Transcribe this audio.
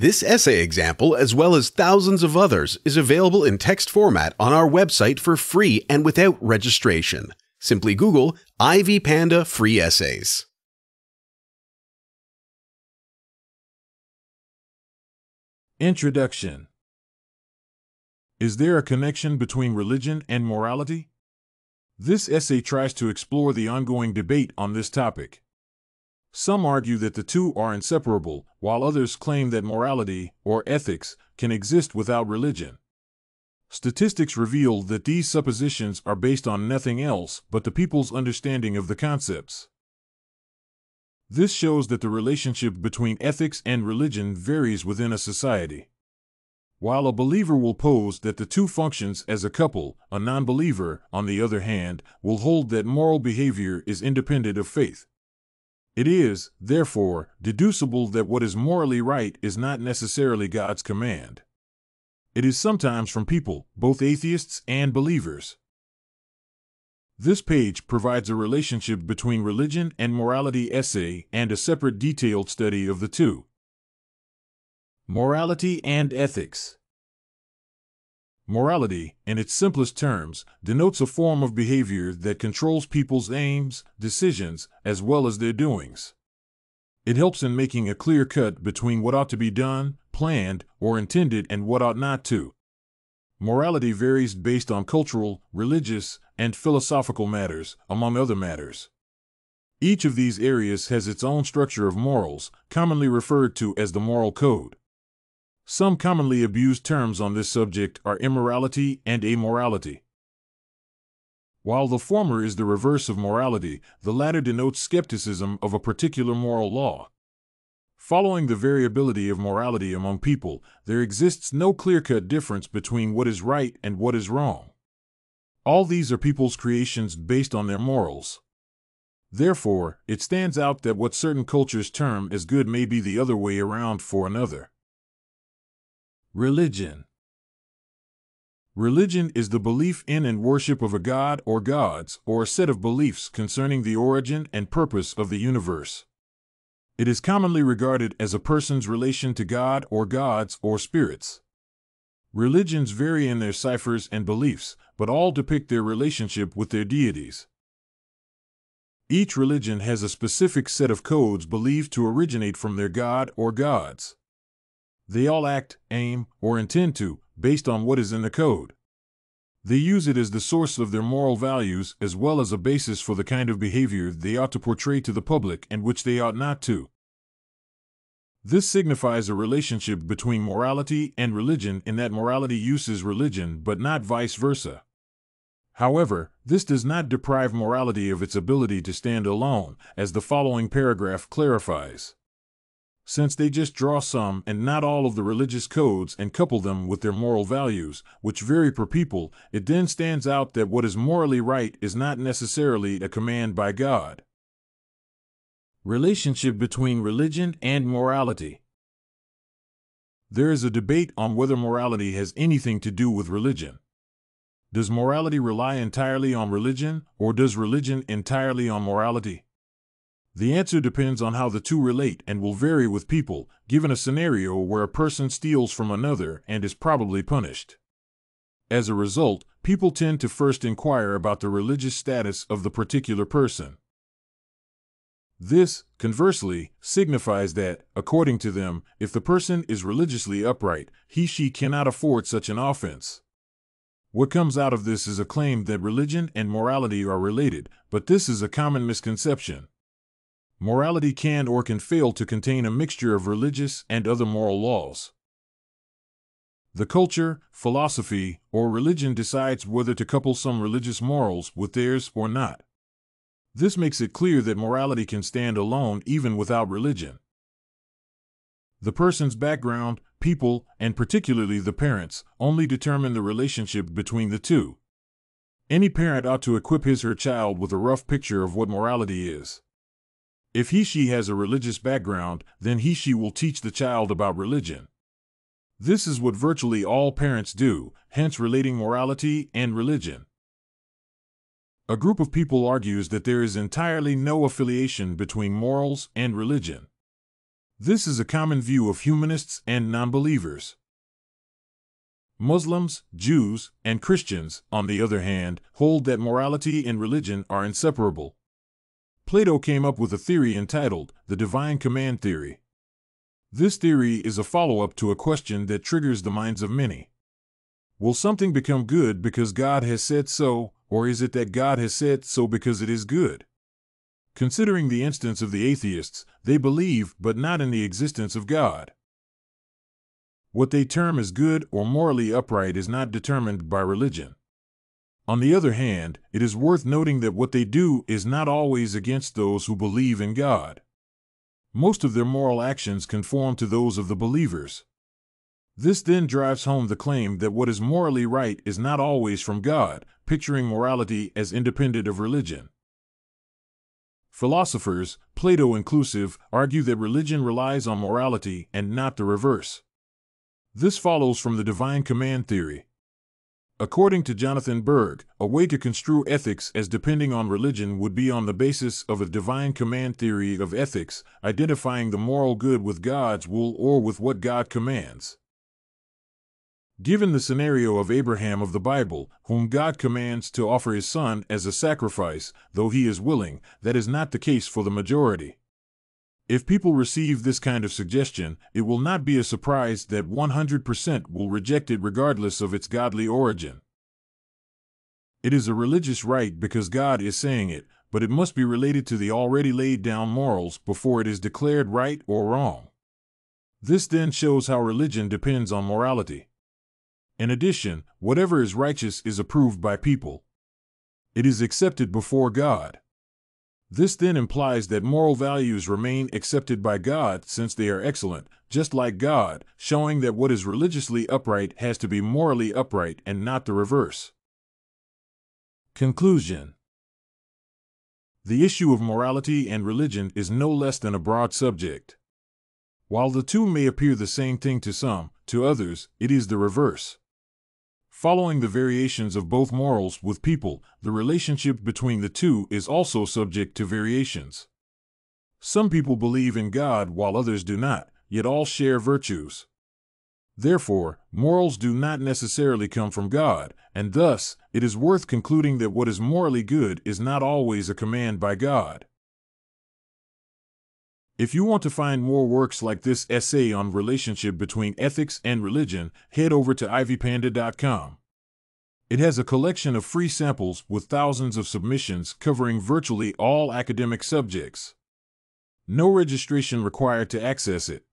This essay example, as well as thousands of others, is available in text format on our website for free and without registration. Simply Google Ivy Panda Free Essays. Introduction. Is there a connection between religion and morality? This essay tries to explore the ongoing debate on this topic. Some argue that the two are inseparable, while others claim that morality, or ethics, can exist without religion. Statistics reveal that these suppositions are based on nothing else but the people's understanding of the concepts. This shows that the relationship between ethics and religion varies within a society. While a believer will pose that the two functions as a couple, a non-believer, on the other hand, will hold that moral behavior is independent of faith. It is, therefore, deducible that what is morally right is not necessarily God's command. It is sometimes from people, both atheists and believers. This page provides a relationship between religion and morality essay and a separate detailed study of the two. Morality and ethics. Morality, in its simplest terms, denotes a form of behavior that controls people's aims, decisions, as well as their doings. It helps in making a clear cut between what ought to be done, planned, or intended and what ought not to. Morality varies based on cultural, religious, and philosophical matters, among other matters. Each of these areas has its own structure of morals, commonly referred to as the moral code. Some commonly abused terms on this subject are immorality and amorality. While the former is the reverse of morality, the latter denotes skepticism of a particular moral law. Following the variability of morality among people, there exists no clear-cut difference between what is right and what is wrong. All these are people's creations based on their morals. Therefore, it stands out that what certain cultures term as good may be the other way around for another. Religion. Religion is the belief in and worship of a god or gods, or a set of beliefs concerning the origin and purpose of the universe. It is commonly regarded as a person's relation to God or gods or spirits. Religions vary in their ciphers and beliefs, but all depict their relationship with their deities. Each religion has a specific set of codes believed to originate from their god or gods. They all act, aim, or intend to, based on what is in the code. They use it as the source of their moral values as well as a basis for the kind of behavior they ought to portray to the public and which they ought not to. This signifies a relationship between morality and religion in that morality uses religion but not vice versa. However, this does not deprive morality of its ability to stand alone, as the following paragraph clarifies. Since they just draw some and not all of the religious codes and couple them with their moral values, which vary per people, it then stands out that what is morally right is not necessarily a command by God. Relationship between religion and morality. There is a debate on whether morality has anything to do with religion. Does morality rely entirely on religion, or does religion entirely on morality? The answer depends on how the two relate and will vary with people, given a scenario where a person steals from another and is probably punished. As a result, people tend to first inquire about the religious status of the particular person. This, conversely, signifies that, according to them, if the person is religiously upright, he/she cannot afford such an offense. What comes out of this is a claim that religion and morality are related, but this is a common misconception. Morality can or can fail to contain a mixture of religious and other moral laws. The culture, philosophy, or religion decides whether to couple some religious morals with theirs or not. This makes it clear that morality can stand alone even without religion. The person's background, people, and particularly the parents, only determine the relationship between the two. Any parent ought to equip his or her child with a rough picture of what morality is. If he/she has a religious background, then he/she will teach the child about religion. This is what virtually all parents do, hence relating morality and religion. A group of people argues that there is entirely no affiliation between morals and religion. This is a common view of humanists and non-believers. Muslims, Jews, and Christians, on the other hand, hold that morality and religion are inseparable. Plato came up with a theory entitled the divine command theory. This theory is a follow-up to a question that triggers the minds of many. Will something become good because God has said so, or is it that God has said so because it is good? Considering the instance of the atheists, they believe but not in the existence of God. What they term as good or morally upright is not determined by religion. On the other hand, it is worth noting that what they do is not always against those who believe in God. Most of their moral actions conform to those of the believers. This then drives home the claim that what is morally right is not always from God, picturing morality as independent of religion. Philosophers, Plato inclusive, argue that religion relies on morality and not the reverse. This follows from the divine command theory. According to Jonathan Berg, a way to construe ethics as depending on religion would be on the basis of a divine command theory of ethics, identifying the moral good with God's will or with what God commands. Given the scenario of Abraham of the Bible, whom God commands to offer his son as a sacrifice, though he is willing, that is not the case for the majority. If people receive this kind of suggestion, it will not be a surprise that 100% will reject it regardless of its godly origin. It is a religious right because God is saying it, but it must be related to the already laid down morals before it is declared right or wrong. This then shows how religion depends on morality. In addition, whatever is righteous is approved by people. It is accepted before God. This then implies that moral values remain accepted by God since they are excellent, just like God, showing that what is religiously upright has to be morally upright and not the reverse. Conclusion. The issue of morality and religion is no less than a broad subject. While the two may appear the same thing to some, to others, it is the reverse. Following the variations of both morals with people, the relationship between the two is also subject to variations. Some people believe in God while others do not, yet all share virtues. Therefore, morals do not necessarily come from God, and thus, it is worth concluding that what is morally good is not always a command by God. If you want to find more works like this essay on relationship between ethics and religion, head over to ivypanda.com. It has a collection of free samples with thousands of submissions covering virtually all academic subjects. No registration required to access it.